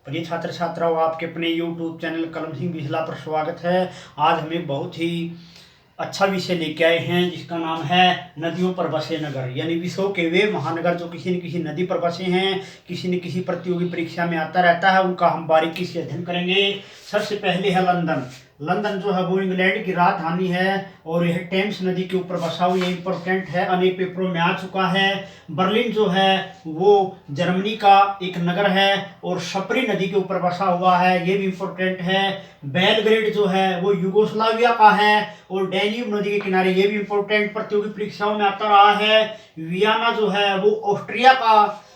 प्रिय छात्र छात्राओं, आपके अपने YouTube चैनल कलम सिंह बिजला पर स्वागत है। आज हम एक बहुत ही अच्छा विषय लेके आए हैं जिसका नाम है नदियों पर बसे नगर, यानी विश्व के वे महानगर जो किसी न किसी नदी पर बसे हैं, किसी न किसी प्रतियोगी परीक्षा में आता रहता है, उनका हम बारीकी से अध्ययन करेंगे। सबसे पहले है लंदन। लंदन जो है वो इंग्लैंड की राजधानी है और यह टेम्स नदी के ऊपर बसा हुआ, ये इंपॉर्टेंट है, अनेक पेपरों में आ चुका है। बर्लिन जो है वो जर्मनी का एक नगर है और शपरी नदी के ऊपर बसा हुआ है, ये भी इंपॉर्टेंट है। बेलग्रेड जो है वो यूगोस्लाविया का है और डैन्यूब नदी के किनारे, ये भी इंपॉर्टेंट प्रतियोगी परीक्षाओं में आता रहा है। वियना जो है वो ऑस्ट्रिया का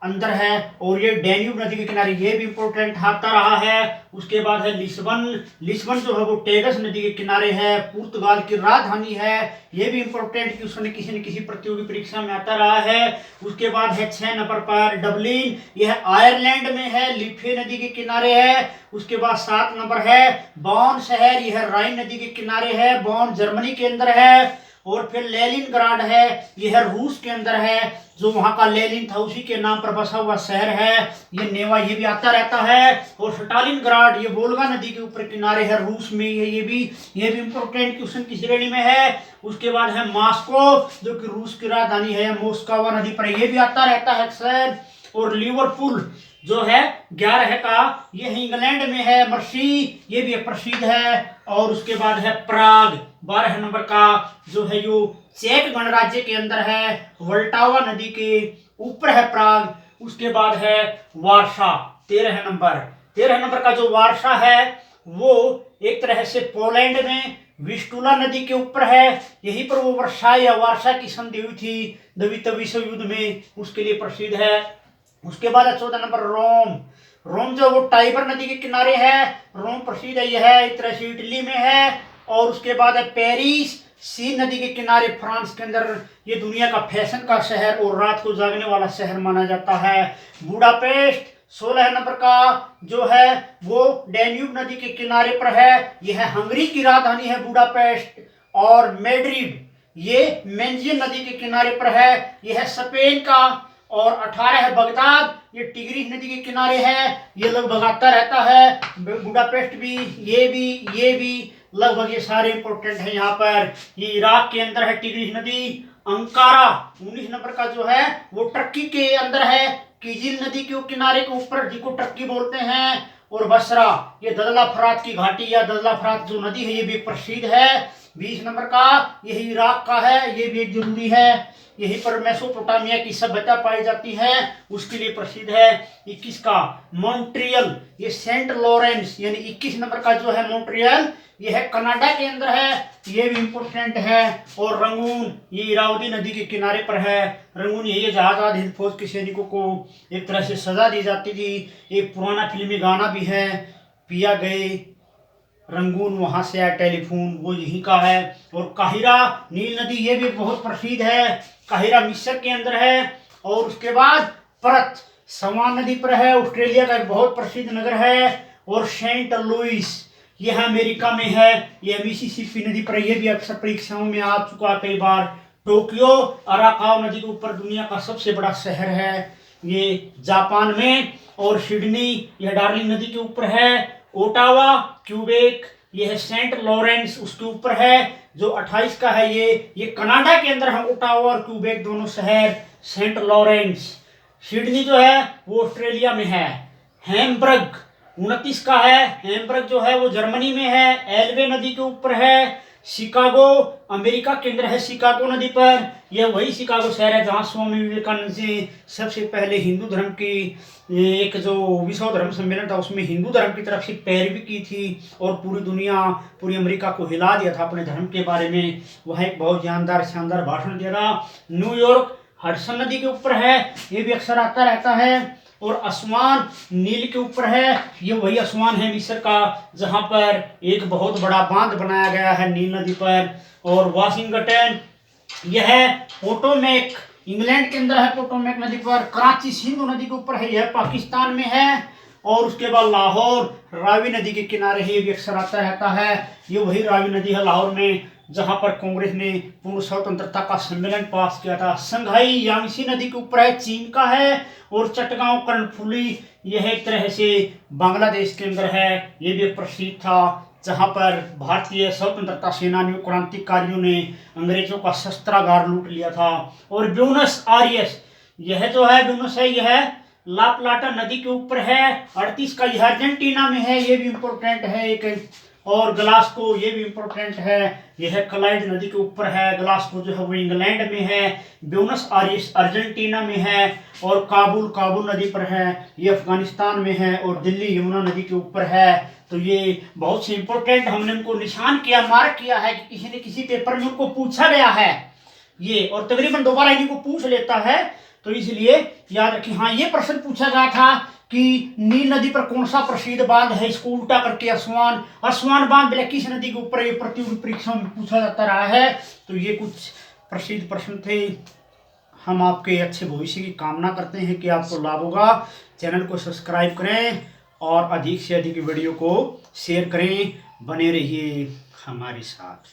अंदर है और ये डैन्यूब नदी के किनारे, ये भी इंपॉर्टेंट आता रहा है। उसके बाद है लिस्बन। लिस्बन जो है वो टेगस नदी के किनारे है, पुर्तगाल की राजधानी है, ये भी इंपॉर्टेंट कि उसने किसी न किसी प्रतियोगी परीक्षा में आता रहा है। उसके बाद है 6 नंबर पर डबलिन, यह आयरलैंड में है, लिफे नदी के किनारे है। उसके बाद 7 नंबर है बॉन शहर, यह राइन नदी के किनारे है, बॉन जर्मनी के अंदर है। और फिर लेनिनग्राड है, यह रूस के अंदर है, जो वहां का लेनिन था उसी के नाम पर बसा हुआ शहर है। ये नेवा, ये भी आता रहता है। और स्टालिनग्राड, ये वोल्गा नदी के ऊपर किनारे है, रूस में है, ये भी इंपॉर्टेंट क्वेश्चन की श्रेणी में है। उसके बाद है मॉस्को, जो कि रूस की राजधानी है, मोस्कवा नदी पर, ये भी आता रहता है शहर। और लिवरपूल जो है 11 का, ये है इंग्लैंड में है, मर्सी, ये भी प्रसिद्ध है। और उसके बाद है प्राग 12 नंबर का, जो है यो चेक गणराज्य के अंदर है, वल्टावा नदी के ऊपर है प्राग। उसके बाद है वार्सा 13 नंबर। 13 नंबर का जो वार्सा है वो एक तरह से पोलैंड में विस्टुला नदी के ऊपर है, यहीं पर वो वर्साई या वार्सा की संधि हुई थी द्वितीय विश्व युद्ध में, उसके लिए प्रसिद्ध है। उसके बाद 14 नंबर रोम। रोम जो वो टाइबर नदी के किनारे है, रोम प्रसिद्ध है, यह एक तरह से इटली में है। और उसके बाद है पेरिस, सीन नदी के किनारे फ्रांस के अंदर, ये दुनिया का फैशन का शहर और रात को जागने वाला शहर माना जाता है। बुडापेस्ट 16 नंबर का जो है वो डैन्यूब नदी के किनारे पर है, यह हंगरी की राजधानी है बुडापेस्ट। और मैड्रिड, ये मेंजियन नदी के किनारे पर है, यह स्पेन का। और 18 है बगदाद, ये टिग्रिस नदी के किनारे है, ये लगभग आता रहता है। बुडापेस्ट भी, ये भी लगभग, ये सारे इंपॉर्टेंट है यहाँ पर। ये इराक के अंदर है टिग्रिस नदी। अंकारा 19 नंबर का जो है वो टर्की के अंदर है, किजिल नदी के किनारे के ऊपर, जिसको टर्की बोलते हैं। और बसरा, ये दजला फरात की घाटी या दजला फरात जो नदी है, ये भी प्रसिद्ध है। 20 नंबर का यही इराक का है, ये भी एक जरूरी है, यहीं पर मेसोपोटामिया की सभ्यता पाई जाती है, उसके लिए प्रसिद्ध है। 21 का मॉन्ट्रियल, ये सेंट लॉरेंस, यानी 21 नंबर का जो है मॉन्ट्रियल, ये है कनाडा के अंदर है, ये भी इंपॉर्टेंट है। और रंगून, ये इरावदी नदी के किनारे पर है। रंगून, ये जहाज हिंद फौज के सैनिकों को एक तरह से सजा दी जाती थी, एक पुराना फिल्मी गाना भी है, पिया गए रंगून वहां से आया टेलीफोन, वो यहीं का है। और काहिरा नील नदी, ये भी बहुत प्रसिद्ध है, काहिरा मिस्र के अंदर है। और उसके बाद परथ सवान नदी पर है, ऑस्ट्रेलिया का एक बहुत प्रसिद्ध नगर है। और सेंट लुइस, यह अमेरिका में है, यह मिसिसिपी नदी पर, यह भी अक्सर परीक्षाओं में आ चुका कई बार। टोक्यो अराकावा नदी के ऊपर दुनिया का सबसे बड़ा शहर है, ये जापान में। और सिडनी, यह डार्लिंग नदी के ऊपर है। ओटावा क्यूबेक, यह सेंट लॉरेंस उसके ऊपर है, जो 28 का है, ये कनाडा के अंदर है, ओटावा और क्यूबेक दोनों शहर। Saint Lawrence. सिडनी जो है वो ऑस्ट्रेलिया में है। हैम्बर्ग 29 का है, हैम्बर्ग जो है वो जर्मनी में है, एल्बे नदी के ऊपर है। शिकागो अमेरिका के अंदर है, शिकागो नदी पर, यह वही शिकागो शहर है जहाँ स्वामी विवेकानंद जी सबसे पहले हिंदू धर्म की एक जो विश्व धर्म सम्मेलन था उसमें हिंदू धर्म की तरफ से पैरवी की थी और पूरी दुनिया, पूरी अमेरिका को हिला दिया था अपने धर्म के बारे में। वह एक बहुत जानदार शानदार भाषण दिया था। न्यूयॉर्क हडसन नदी के ऊपर है, ये भी अक्सर आता रहता है। और असवान नील के ऊपर है, ये वही असवान है मिस्र का जहां पर एक बहुत बड़ा बांध बनाया गया है नील नदी पर। और वाशिंगटन, यह पोटोमेक इंग्लैंड के अंदर है, पोटोमेक नदी पर। कराची सिंधु नदी के ऊपर है, यह पाकिस्तान में है। और उसके बाद लाहौर रावी नदी के किनारे है, ये भी अक्सर आता रहता है, ये वही रावी नदी है लाहौर में जहां पर कांग्रेस ने पूर्ण स्वतंत्रता का सम्मेलन पास किया था। संघाई यांगसी नदी के ऊपर है, चीन का है। और चटगांव कर्णफुली यह एक तरह से बांग्लादेश के अंदर है, ये भी प्रसिद्ध था, जहां पर भारतीय स्वतंत्रता सेनानियों क्रांतिकारियों ने अंग्रेजों का शस्त्रागार लूट लिया था। और ब्यूनस आयर्स, यह जो है ब्यूनस है, यह ला प्लाटा नदी के ऊपर है। 38 का यह अर्जेंटीना में है, ये भी इम्पोर्टेंट है एक। और ग्लासगो, ये भी इम्पोर्टेंट है, यह क्लाइड नदी के ऊपर है। ग्लासगो जो है वो इंग्लैंड में है, ब्यूनस आयर्स अर्जेंटीना में है। और काबुल, काबुल नदी पर है, ये अफगानिस्तान में है। और दिल्ली यमुना नदी के ऊपर है। तो ये बहुत से इम्पोर्टेंट हमने उनको निशान किया, मार्क किया है कि किसी न किसी पेपर में उनको पूछा गया है ये, और तकरीबन दोबारा इन्हीं को पूछ लेता है। तो इसलिए याद रखिए। हाँ, ये प्रश्न पूछा गया था कि नील नदी पर कौन सा प्रसिद्ध बांध है, इसको उल्टा करके असवान, असवान बांध ब्लैकिस नदी के ऊपर, ये प्रतियोगी परीक्षाओं में पूछा जाता रहा है। तो ये कुछ प्रसिद्ध प्रश्न थे। हम आपके अच्छे भविष्य की कामना करते हैं कि आपको लाभ होगा। चैनल को सब्सक्राइब करें और अधिक से अधिक वीडियो को शेयर करें। बने रहिए हमारे साथ।